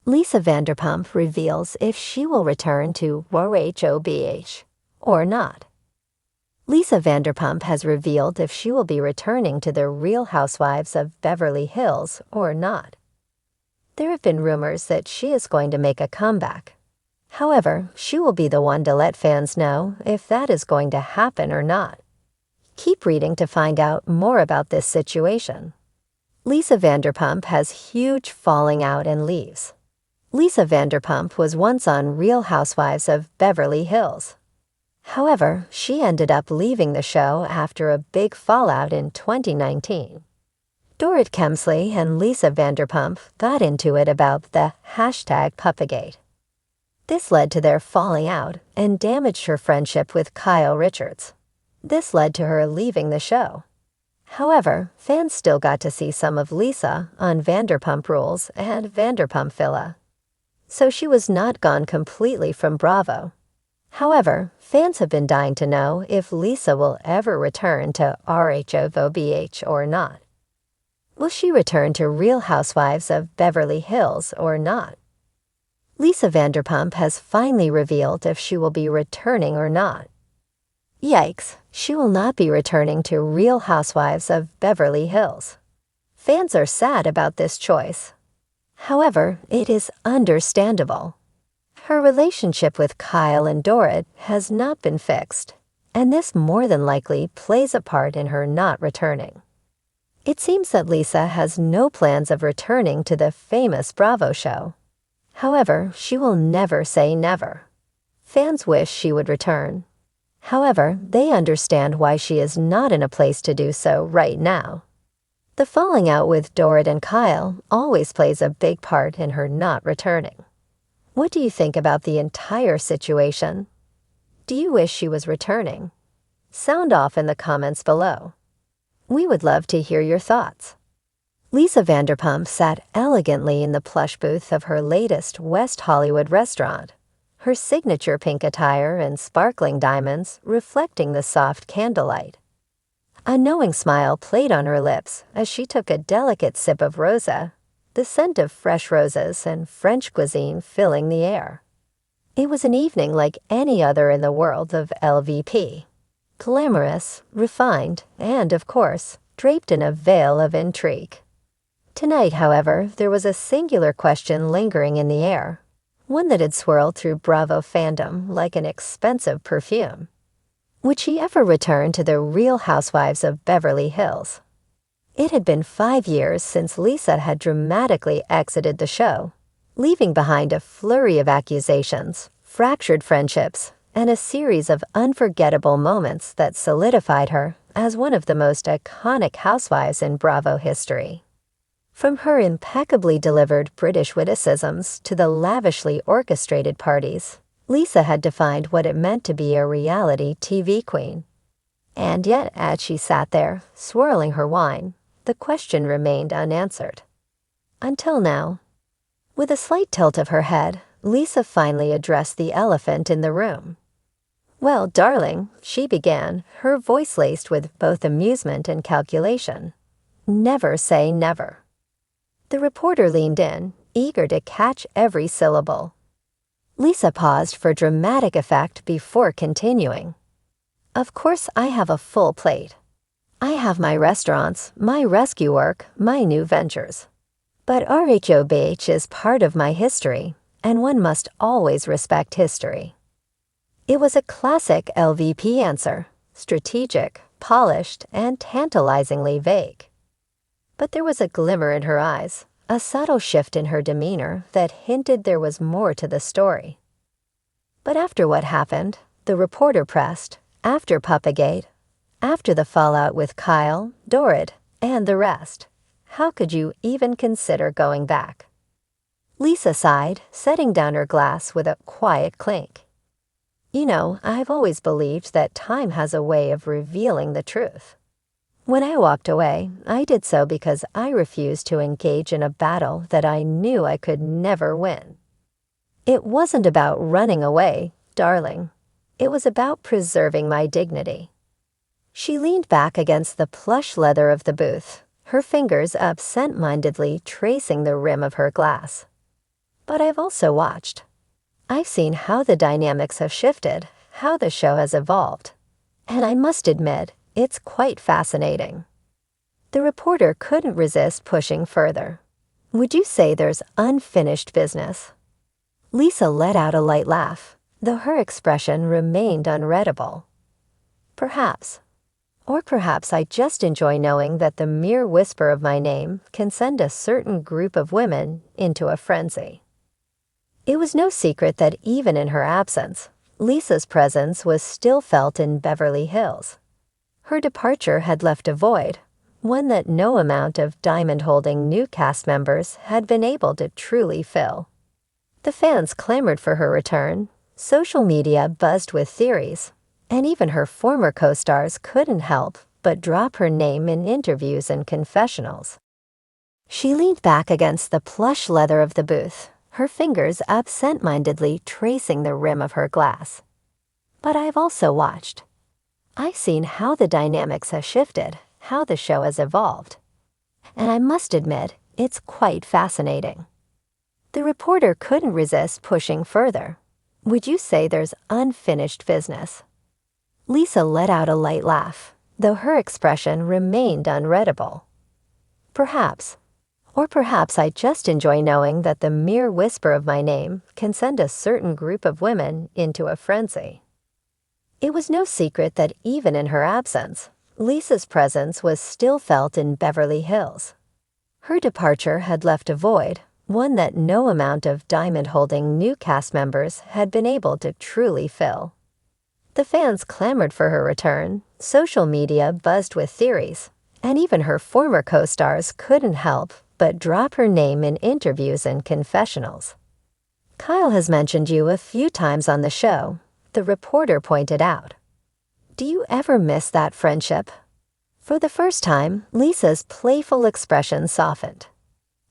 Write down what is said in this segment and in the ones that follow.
Lisa Vanderpump reveals if she will return to Housewives or not. Lisa Vanderpump has revealed if she will be returning to the Real Housewives of Beverly Hills or not. There have been rumors that she is going to make a comeback. However, she will be the one to let fans know if that is going to happen or not. Keep reading to find out more about this situation. Lisa Vanderpump has huge falling out and leaves. Lisa Vanderpump was once on Real Housewives of Beverly Hills. However, she ended up leaving the show after a big fallout in 2019. Dorit Kemsley and Lisa Vanderpump got into it about the #Puppagate. This led to their falling out and damaged her friendship with Kyle Richards. This led to her leaving the show. However, fans still got to see some of Lisa on Vanderpump Rules and Vanderpump Villa. So she was not gone completely from Bravo. However, fans have been dying to know if Lisa will ever return to RHOVBH or not. Will she return to Real Housewives of Beverly Hills or not? Lisa Vanderpump has finally revealed if she will be returning or not. Yikes, she will not be returning to Real Housewives of Beverly Hills. Fans are sad about this choice. However, it is understandable. Her relationship with Kyle and Dorit has not been fixed, and this more than likely plays a part in her not returning. It seems that Lisa has no plans of returning to the famous Bravo show. However, she will never say never. Fans wish she would return. However, they understand why she is not in a place to do so right now. The falling out with Dorit and Kyle always plays a big part in her not returning. What do you think about the entire situation? Do you wish she was returning? Sound off in the comments below. We would love to hear your thoughts. Lisa Vanderpump sat elegantly in the plush booth of her latest West Hollywood restaurant, her signature pink attire and sparkling diamonds reflecting the soft candlelight. A knowing smile played on her lips as she took a delicate sip of rosa, the scent of fresh roses and French cuisine filling the air. It was an evening like any other in the world of LVP. Glamorous, refined, and, of course, draped in a veil of intrigue. Tonight, however, there was a singular question lingering in the air, one that had swirled through Bravo fandom like an expensive perfume. Would she ever return to the Real Housewives of Beverly Hills? It had been 5 years since Lisa had dramatically exited the show, leaving behind a flurry of accusations, fractured friendships, and a series of unforgettable moments that solidified her as one of the most iconic housewives in Bravo history. From her impeccably delivered British witticisms to the lavishly orchestrated parties, Lisa had defined what it meant to be a reality TV queen. And yet, as she sat there, swirling her wine, the question remained unanswered. Until now. With a slight tilt of her head, Lisa finally addressed the elephant in the room. "Well, darling," she began, her voice laced with both amusement and calculation. "Never say never." The reporter leaned in, eager to catch every syllable. Lisa paused for dramatic effect before continuing. "Of course I have a full plate. I have my restaurants, my rescue work, my new ventures. But RHOBH is part of my history, and one must always respect history." It was a classic LVP answer, strategic, polished, and tantalizingly vague. But there was a glimmer in her eyes, a subtle shift in her demeanor that hinted there was more to the story. "But after what happened," the reporter pressed, "after Puppagate, after the fallout with Kyle, Dorit, and the rest, how could you even consider going back?" Lisa sighed, setting down her glass with a quiet clink. "You know, I've always believed that time has a way of revealing the truth. When I walked away, I did so because I refused to engage in a battle that I knew I could never win. It wasn't about running away, darling. It was about preserving my dignity." She leaned back against the plush leather of the booth, her fingers absent-mindedly tracing the rim of her glass. But I've also watched. I've seen how the dynamics have shifted, how the show has evolved. And I must admit, it's quite fascinating. The reporter couldn't resist pushing further. Would you say there's unfinished business? Lisa let out a light laugh, though her expression remained unreadable. Perhaps. Or perhaps I just enjoy knowing that the mere whisper of my name can send a certain group of women into a frenzy. It was no secret that even in her absence, Lisa's presence was still felt in Beverly Hills. Her departure had left a void, one that no amount of diamond-holding new cast members had been able to truly fill. The fans clamored for her return, social media buzzed with theories, and even her former co-stars couldn't help but drop her name in interviews and confessionals. She leaned back against the plush leather of the booth, her fingers absent-mindedly tracing the rim of her glass. But I've also watched. I've seen how the dynamics have shifted, how the show has evolved. And I must admit, it's quite fascinating. The reporter couldn't resist pushing further. Would you say there's unfinished business? Lisa let out a light laugh, though her expression remained unreadable. Perhaps. Or perhaps I just enjoy knowing that the mere whisper of my name can send a certain group of women into a frenzy. It was no secret that even in her absence, Lisa's presence was still felt in Beverly Hills. Her departure had left a void, one that no amount of diamond-holding new cast members had been able to truly fill. The fans clamored for her return, social media buzzed with theories, and even her former co-stars couldn't help but drop her name in interviews and confessionals. Kyle has mentioned you a few times on the show, the reporter pointed out. Do you ever miss that friendship? For the first time, Lisa's playful expression softened.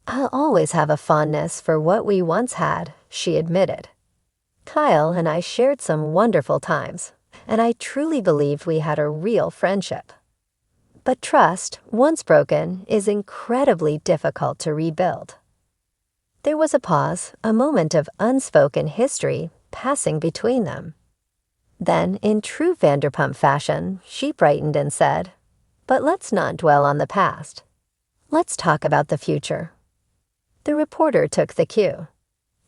I'll always have a fondness for what we once had, she admitted. Kyle and I shared some wonderful times, and I truly believed we had a real friendship. But trust, once broken, is incredibly difficult to rebuild. There was a pause, a moment of unspoken history passing between them. Then, in true Vanderpump fashion, she brightened and said, "But let's not dwell on the past. Let's talk about the future." The reporter took the cue.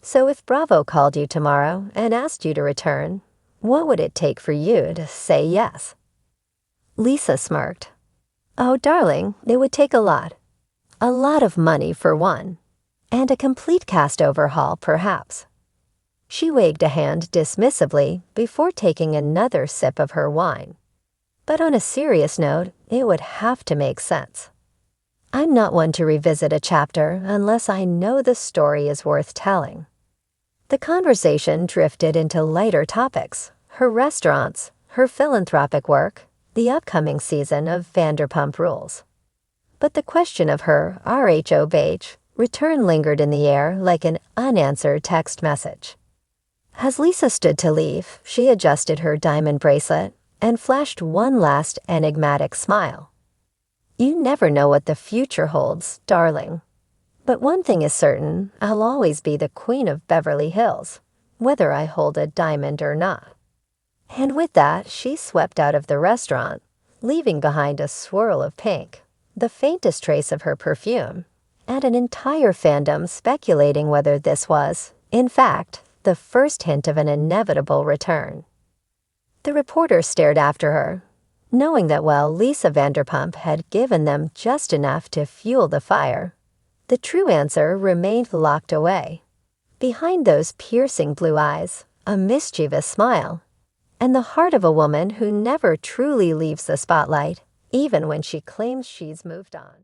So if Bravo called you tomorrow and asked you to return, what would it take for you to say yes? Lisa smirked. Oh, darling, it would take a lot. A lot of money for one. And a complete cast overhaul, perhaps. She waved a hand dismissively before taking another sip of her wine. But on a serious note, it would have to make sense. I'm not one to revisit a chapter unless I know the story is worth telling. The conversation drifted into lighter topics, her restaurants, her philanthropic work, the upcoming season of Vanderpump Rules. But the question of her RHOBH return lingered in the air like an unanswered text message. As Lisa stood to leave, she adjusted her diamond bracelet and flashed one last enigmatic smile. You never know what the future holds, darling. But one thing is certain, I'll always be the queen of Beverly Hills, whether I hold a diamond or not. And with that, she swept out of the restaurant, leaving behind a swirl of pink, the faintest trace of her perfume, and an entire fandom speculating whether this was, in fact, the first hint of an inevitable return. The reporter stared after her, knowing that while Lisa Vanderpump had given them just enough to fuel the fire, the true answer remained locked away. Behind those piercing blue eyes, a mischievous smile, and the heart of a woman who never truly leaves the spotlight, even when she claims she's moved on.